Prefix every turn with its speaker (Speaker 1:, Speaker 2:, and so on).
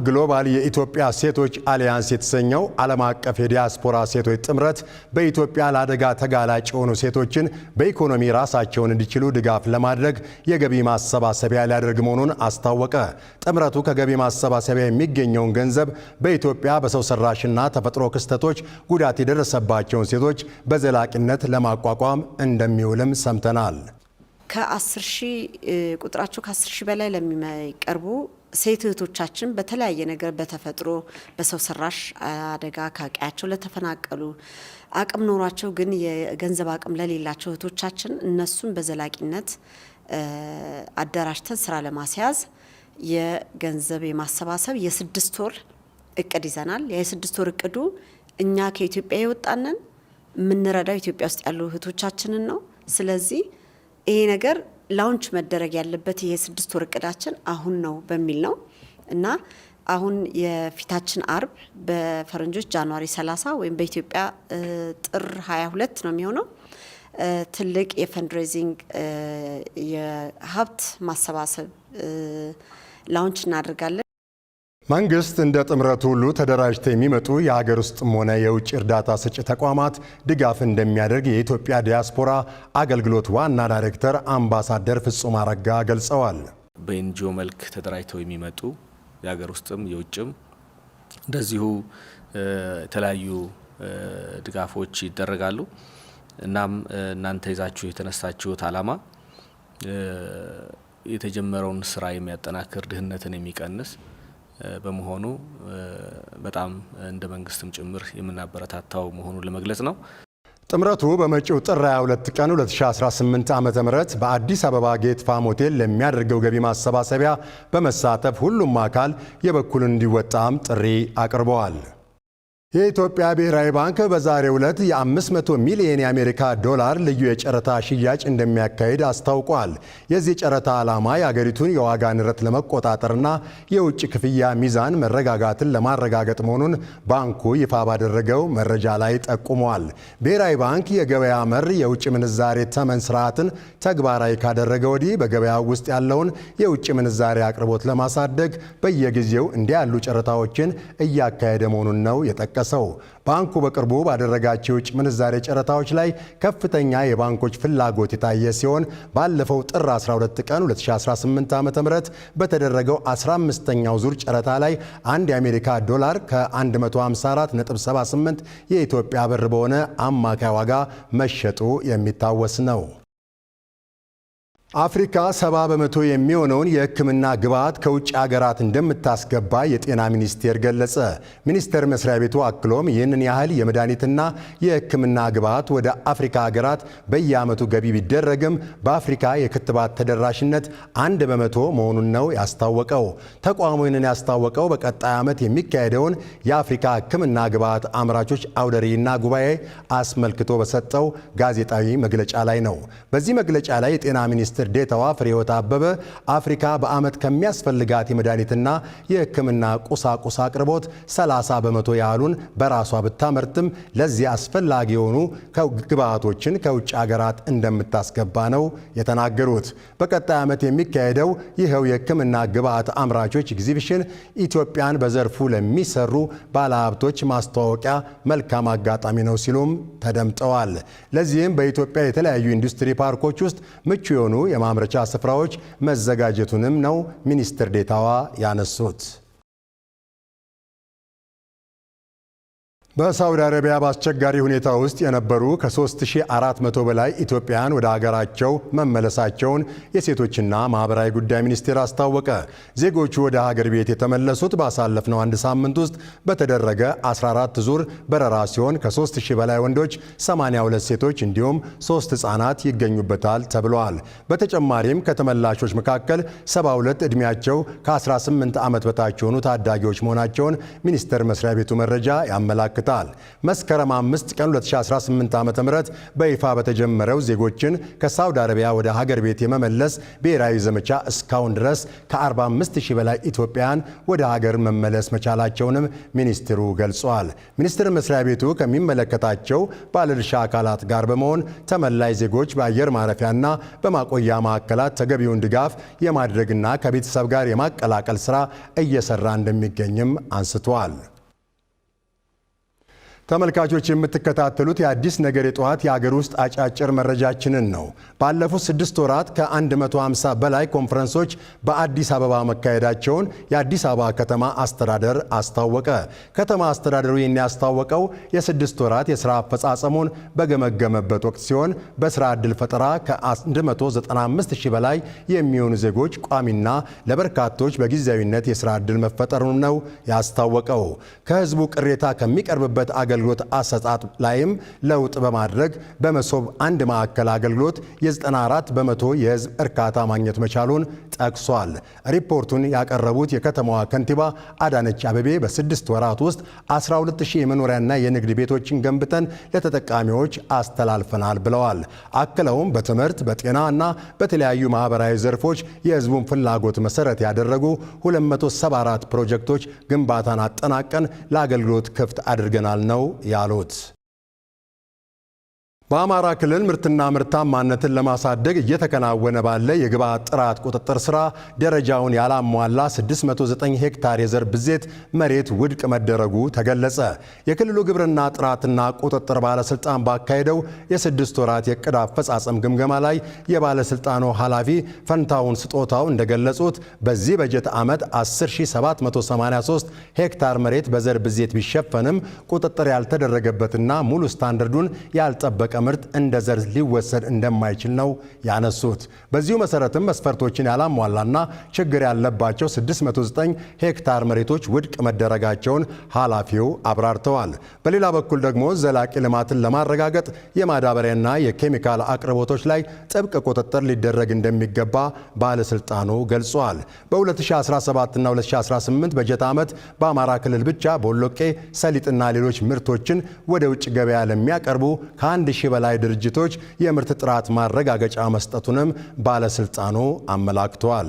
Speaker 1: ግሎባል የኢትዮጵያ ሴቶች አሊያንስ የተሰኘው ዓለም አቀፍ የዲያስፖራ ሴቶች ጥምረት በኢትዮጵያ ለአደጋ ተጋላጭ የሆኑ ሴቶችን በኢኮኖሚ ራሳቸውን እንዲችሉ ድጋፍ ለማድረግ የገቢ ማሰባሰቢያ ሊያደርግ መሆኑን አስታወቀ። ጥምረቱ ከገቢ ማሰባሰቢያ የሚገኘውን ገንዘብ በኢትዮጵያ በሰው ሰራሽና ተፈጥሮ ክስተቶች ጉዳት የደረሰባቸውን ሴቶች በዘላቂነት ለማቋቋም እንደሚውልም ሰምተናል።
Speaker 2: ቁጥራቸው ከ10 ሺህ በላይ ለሚቀርቡ ሴት እህቶቻችን በተለያየ ነገር በተፈጥሮ በሰው ሰራሽ አደጋ ከቀያቸው ለተፈናቀሉ አቅም ኖሯቸው ግን የገንዘብ አቅም ለሌላቸው እህቶቻችን እነሱን በዘላቂነት አደራጅተን ስራ ለማስያዝ የገንዘብ የማሰባሰብ የ6 ወር እቅድ ይዘናል። የ6 ወር እቅዱ እኛ ከኢትዮጵያ የወጣንን የምንረዳው ኢትዮጵያ ውስጥ ያሉ እህቶቻችንን ነው። ስለዚህ ይሄ ነገር ላውንች መደረግ ያለበት የ6 ወር እቅዳችን አሁን ነው በሚል ነው እና አሁን የፊታችን አርብ በፈረንጆች ጃንዋሪ 30 ወይም በኢትዮጵያ ጥር 22 ነው የሚሆነው ትልቅ የፈንድሬዚንግ የሀብት ማሰባሰብ ላውንች እናደርጋለን።
Speaker 1: መንግስት እንደ ጥምረቱ ሁሉ ተደራጅተው የሚመጡ የሀገር ውስጥም ሆነ የውጭ እርዳታ ሰጪ ተቋማት ድጋፍ እንደሚያደርግ የኢትዮጵያ ዲያስፖራ አገልግሎት ዋና ዳይሬክተር አምባሳደር ፍጹም አረጋ ገልጸዋል።
Speaker 3: በኤንጂኦ መልክ ተደራጅተው የሚመጡ የሀገር ውስጥም የውጭም እንደዚሁ የተለያዩ ድጋፎች ይደረጋሉ። እናም እናንተ ይዛችሁ የተነሳችሁት ዓላማ የተጀመረውን ስራ የሚያጠናክር ድህነትን የሚቀንስ በመሆኑ በጣም እንደ መንግስትም ጭምር የምናበረታታው መሆኑን ለመግለጽ ነው።
Speaker 1: ጥምረቱ በመጪው ጥር 22 ቀን 2018 ዓ.ም በአዲስ አበባ ጌት ፋም ሆቴል ለሚያደርገው ገቢ ማሰባሰቢያ በመሳተፍ ሁሉም አካል የበኩሉን እንዲወጣም ጥሪ አቅርበዋል። የኢትዮጵያ ብሔራዊ ባንክ በዛሬው ዕለት የ500 ሚሊዮን የአሜሪካ ዶላር ልዩ የጨረታ ሽያጭ እንደሚያካሂድ አስታውቋል። የዚህ ጨረታ ዓላማ የአገሪቱን የዋጋ ንረት ለመቆጣጠርና የውጭ ክፍያ ሚዛን መረጋጋትን ለማረጋገጥ መሆኑን ባንኩ ይፋ ባደረገው መረጃ ላይ ጠቁሟል። ብሔራዊ ባንክ የገበያ መር የውጭ ምንዛሬ ተመን ስርዓትን ተግባራዊ ካደረገ ወዲህ በገበያው ውስጥ ያለውን የውጭ ምንዛሬ አቅርቦት ለማሳደግ በየጊዜው እንዲህ ያሉ ጨረታዎችን እያካሄደ መሆኑን ነው የጠቀሰው። ባንኩ በቅርቡ ባደረጋቸው የውጭ ምንዛሬ ጨረታዎች ላይ ከፍተኛ የባንኮች ፍላጎት የታየ ሲሆን ባለፈው ጥር 12 ቀን 2018 ዓ.ም በተደረገው 15ኛው ዙር ጨረታ ላይ አንድ የአሜሪካ ዶላር ከ154.78 የኢትዮጵያ ብር በሆነ አማካይ ዋጋ መሸጡ የሚታወስ ነው። አፍሪካ 70 በመቶ የሚሆነውን የሕክምና ግብዓት ከውጭ ሀገራት እንደምታስገባ የጤና ሚኒስቴር ገለጸ። ሚኒስቴር መስሪያ ቤቱ አክሎም ይህንን ያህል የመድኃኒትና የሕክምና ግብዓት ወደ አፍሪካ ሀገራት በየዓመቱ ገቢ ቢደረግም በአፍሪካ የክትባት ተደራሽነት 1 በመቶ መሆኑን ነው ያስታወቀው። ተቋሙ ይህንን ያስታወቀው በቀጣይ ዓመት የሚካሄደውን የአፍሪካ ሕክምና ግብዓት አምራቾች አውደ ርዕይና ጉባኤ አስመልክቶ በሰጠው ጋዜጣዊ መግለጫ ላይ ነው። በዚህ መግለጫ ላይ የጤና ሚኒስቴር ዴታዋ ፍሬህይወት አበበ አፍሪካ በዓመት ከሚያስፈልጋት የመድኃኒትና የሕክምና ቁሳቁስ አቅርቦት 30 በመቶ ያህሉን በራሷ ብታመርትም ለዚህ አስፈላጊ የሆኑ ግብዓቶችን ከውጭ ሀገራት እንደምታስገባ ነው የተናገሩት። በቀጣይ ዓመት የሚካሄደው ይኸው የሕክምና ግብዓት አምራቾች ኤግዚቢሽን ኢትዮጵያን በዘርፉ ለሚሰሩ ባለሀብቶች ማስተዋወቂያ መልካም አጋጣሚ ነው ሲሉም ተደምጠዋል። ለዚህም በኢትዮጵያ የተለያዩ ኢንዱስትሪ ፓርኮች ውስጥ ምቹ የሆኑ የማምረቻ ስፍራዎች መዘጋጀቱንም ነው ሚኒስትር ዴታዋ ያነሱት። በሳውዲ አረቢያ በአስቸጋሪ ሁኔታ ውስጥ የነበሩ ከ3400 በላይ ኢትዮጵያውያን ወደ ሀገራቸው መመለሳቸውን የሴቶችና ማህበራዊ ጉዳይ ሚኒስቴር አስታወቀ። ዜጎቹ ወደ ሀገር ቤት የተመለሱት ባሳለፍነው አንድ ሳምንት ውስጥ በተደረገ 14 ዙር በረራ ሲሆን ከ3000 በላይ ወንዶች፣ 82 ሴቶች እንዲሁም 3 ህጻናት ይገኙበታል ተብሏል። በተጨማሪም ከተመላሾች መካከል 72 ዕድሜያቸው ከ18 ዓመት በታች የሆኑ ታዳጊዎች መሆናቸውን ሚኒስቴር መስሪያ ቤቱ መረጃ ያመላክታል። ያመለክታል። መስከረም 5 ቀን 2018 ዓ.ም በይፋ በተጀመረው ዜጎችን ከሳውዲ አረቢያ ወደ ሀገር ቤት የመመለስ ብሔራዊ ዘመቻ እስካሁን ድረስ ከ45000 በላይ ኢትዮጵያውያን ወደ ሀገር መመለስ መቻላቸውንም ሚኒስትሩ ገልጿል። ሚኒስቴር መስሪያ ቤቱ ከሚመለከታቸው ባለድርሻ አካላት ጋር በመሆን ተመላሽ ዜጎች በአየር ማረፊያና በማቆያ ማዕከላት ተገቢውን ድጋፍ የማድረግና ከቤተሰብ ጋር የማቀላቀል ስራ እየሰራ እንደሚገኝም አንስቷል። ተመልካቾች የምትከታተሉት የአዲስ ነገር የጠዋት የሀገር ውስጥ አጫጭር መረጃችንን ነው። ባለፉት 6 ወራት ከ150 በላይ ኮንፈረንሶች በአዲስ አበባ መካሄዳቸውን የአዲስ አበባ ከተማ አስተዳደር አስታወቀ። ከተማ አስተዳደሩ ይህን ያስታወቀው የ6 ወራት የስራ አፈጻጸሙን በገመገመበት ወቅት ሲሆን በስራ ዕድል ፈጠራ ከ195000 በላይ የሚሆኑ ዜጎች ቋሚና ለበርካቶች በጊዜያዊነት የስራ ዕድል መፈጠሩን ነው ያስታወቀው። ከህዝቡ ቅሬታ ከሚቀርብበት አገልግሎት አሰጣጥ ላይም ለውጥ በማድረግ በመሶብ አንድ ማዕከል አገልግሎት የ94 በመቶ የህዝብ እርካታ ማግኘት መቻሉን ጠቅሷል። ሪፖርቱን ያቀረቡት የከተማዋ ከንቲባ አዳነች አቤቤ በ6 ወራት ውስጥ 12000 የመኖሪያና የንግድ ቤቶችን ገንብተን ለተጠቃሚዎች አስተላልፈናል ብለዋል። አክለውም በትምህርት፣ በጤና እና በተለያዩ ማህበራዊ ዘርፎች የህዝቡን ፍላጎት መሰረት ያደረጉ 274 ፕሮጀክቶች ግንባታን አጠናቀን ለአገልግሎት ክፍት አድርገናል ነው ያሉት። በአማራ ክልል ምርትና ምርታማነትን ለማሳደግ እየተከናወነ ባለ የግብዓት ጥራት ቁጥጥር ስራ ደረጃውን ያላሟላ 609 ሄክታር የዘር ብዜት መሬት ውድቅ መደረጉ ተገለጸ። የክልሉ ግብርና ጥራትና ቁጥጥር ባለስልጣን ባካሄደው የ6 ወራት የዕቅድ አፈጻጸም ግምገማ ላይ የባለስልጣኑ ኃላፊ ፈንታውን ስጦታው እንደገለጹት በዚህ በጀት ዓመት 10783 ሄክታር መሬት በዘር ብዜት ቢሸፈንም ቁጥጥር ያልተደረገበትና ሙሉ ስታንዳርዱን ያልጠበቀ ምርት እንደ ዘር ሊወሰድ እንደማይችል ነው ያነሱት። በዚሁ መሰረትም መስፈርቶችን ያላሟላና ችግር ያለባቸው 609 ሄክታር መሬቶች ውድቅ መደረጋቸውን ኃላፊው አብራርተዋል። በሌላ በኩል ደግሞ ዘላቂ ልማትን ለማረጋገጥ የማዳበሪያና የኬሚካል አቅርቦቶች ላይ ጥብቅ ቁጥጥር ሊደረግ እንደሚገባ ባለስልጣኑ ገልጿል። በ2017 እና 2018 በጀት ዓመት በአማራ ክልል ብቻ ቦሎቄ፣ ሰሊጥና ሌሎች ምርቶችን ወደ ውጭ ገበያ ለሚያቀርቡ ከ1000 በላይ ድርጅቶች የምርት ጥራት ማረጋገጫ መስጠቱንም ባለስልጣኑ አመላክተዋል።